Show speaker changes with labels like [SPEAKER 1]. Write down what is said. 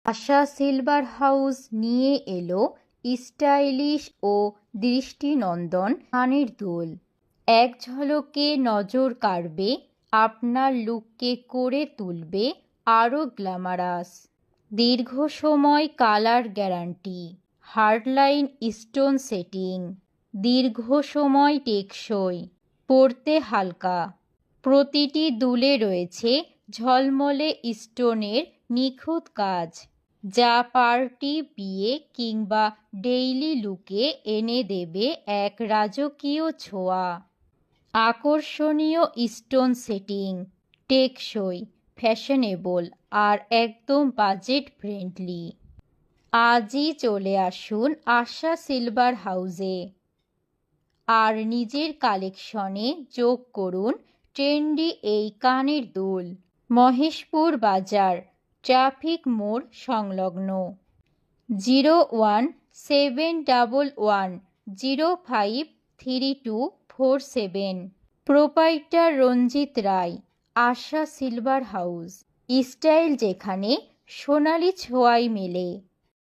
[SPEAKER 1] আশা silver house নিয়ে এলো stylish ও দৃষ্টিনন্দন কানের দুল। এক ঝলকে নজর কাড়বে, আপনার লুককে করে তুলবে আরও গ্ল্যামারাস। দীর্ঘ সময় colour guarantee, hardline stone setting, দীর্ঘ সময় টেকসই, পরতে হালকা। প্রতিটি দুলে রয়েছে ঝলমলে স্টোনের নিখুঁত কাজ, যা পার্টি, বিয়ে কিংবা ডেইলি লুকে এনে দেবে এক রাজকীয় ছোঁয়া। আকর্ষণীয় স্টোন সেটিং, টেকসই, ফ্যাশনেবল আর একদম বাজেট ফ্রেন্ডলি। আজই চলে আসুন আশা সিলভার হাউসে আর নিজের কালেকশনে যোগ করুন ট্রেন্ডি এই কানের দুল। মহেশপুর বাজার, ট্রাফিক মোড় সংলগ্ন। 01711053247। প্রোপাইটার রঞ্জিত রায়। আশা সিলভার হাউস, স্টাইল যেখানে সোনালি ছোঁয়ায় মেলে।